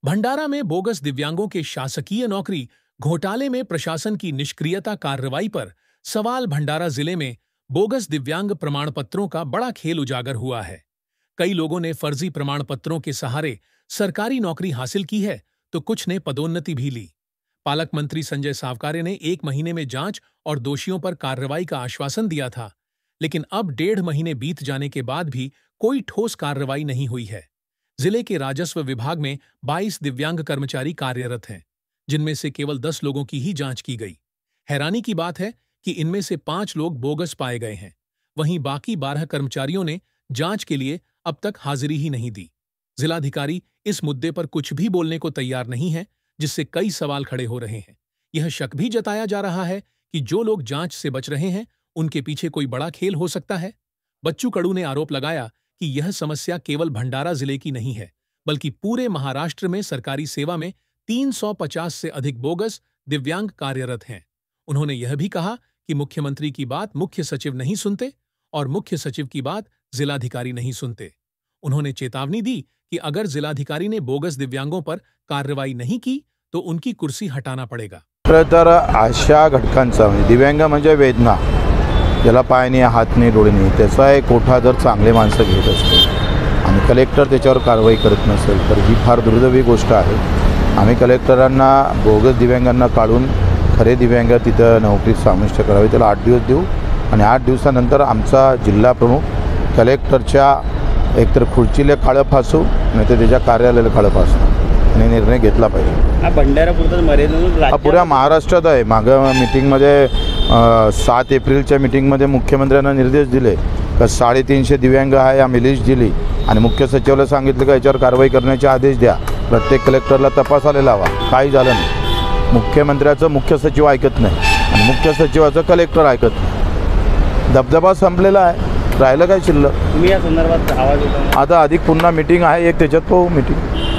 भंडारा में बोगस दिव्यांगों के शासकीय नौकरी घोटाले में प्रशासन की निष्क्रियता कार्रवाई पर सवाल। भंडारा जिले में बोगस दिव्यांग प्रमाण पत्रों का बड़ा खेल उजागर हुआ है। कई लोगों ने फर्जी प्रमाण पत्रों के सहारे सरकारी नौकरी हासिल की है तो कुछ ने पदोन्नति भी ली। पालक मंत्री संजय सावकारे ने 1 महीने में जांच और दोषियों पर कार्रवाई का आश्वासन दिया था, लेकिन अब 1.5 महीने बीत जाने के बाद भी कोई ठोस कार्रवाई नहीं हुई है। जिले के राजस्व विभाग में 22 दिव्यांग कर्मचारी कार्यरत हैं, जिनमें से केवल 10 लोगों की ही जांच की गई। हैरानी की बात है कि इनमें से 5 लोग बोगस पाए गए हैं, वहीं बाकी 12 कर्मचारियों ने जांच के लिए अब तक हाजिरी ही नहीं दी। जिलाधिकारी इस मुद्दे पर कुछ भी बोलने को तैयार नहीं है, जिससे कई सवाल खड़े हो रहे हैं। यह शक भी जताया जा रहा है कि जो लोग जांच से बच रहे हैं, उनके पीछे कोई बड़ा खेल हो सकता है। बच्चू कडू ने आरोप लगाया कि यह समस्या केवल भंडारा जिले की नहीं है, बल्कि पूरे महाराष्ट्र में सरकारी सेवा में 350 से अधिक बोगस दिव्यांग कार्यरत हैं। उन्होंने यह भी कहा कि मुख्यमंत्री की बात मुख्य सचिव नहीं सुनते और मुख्य सचिव की बात जिलाधिकारी नहीं सुनते। उन्होंने चेतावनी दी कि अगर जिलाधिकारी ने बोगस दिव्यांगों पर कार्रवाई नहीं की तो उनकी कुर्सी हटाना पड़ेगा। तर अशा घटकांचा दिव्यांग म्हणजे वेदना, ज्याला पाय नाही, हात नाही, डोळे नाही, त्याचा एक कोठा जर चांगले माणसं घेत असतील आणि कलेक्टर त्याच्यावर कारवाई करत नसेल तर ही फार दुर्दैवी गोष्ट आहे। आम्ही कलेक्टरांना बोगस दिव्यांगांना काढून खरे दिव्यांग तिथं नोकरीत समाविष्ट करावे, त्याला 8 दिवस देऊ आणि 8 दिवसानंतर आमचा जिल्हा प्रमुख कलेक्टरच्या एकतर खुर्चीला काळं फासू नाही तर त्याच्या कार्यालयाला काळं फासू आणि निर्णय घेतला पाहिजे। भंडारापुरतं मर्यादित पुऱ्या महाराष्ट्रात आहे। मागं मीटिंगमध्ये 7 एप्रिलच्या मीटिंगमध्ये मुख्यमंत्र्यांना निर्देश दिले का 350 दिव्यांग आहे, आम्ही लिस्ट दिली आणि मुख्य सचिवाला सांगितलं का याच्यावर कारवाई करण्याचे आदेश द्या, प्रत्येक कलेक्टरला तपासायला लावा। काही झालं नाही। मुख्यमंत्र्याचं मुख्य सचिव ऐकत नाही आणि मुख्य सचिवाचं कलेक्टर ऐकत नाही। दबदबा संपलेला आहे, राहिलं काय शिल्लक? तुम्ही या संदर्भात आवाज उठवला? आता अधिक पुन्हा मीटिंग आहे एक, त्याच्यात पाहू मीटिंग।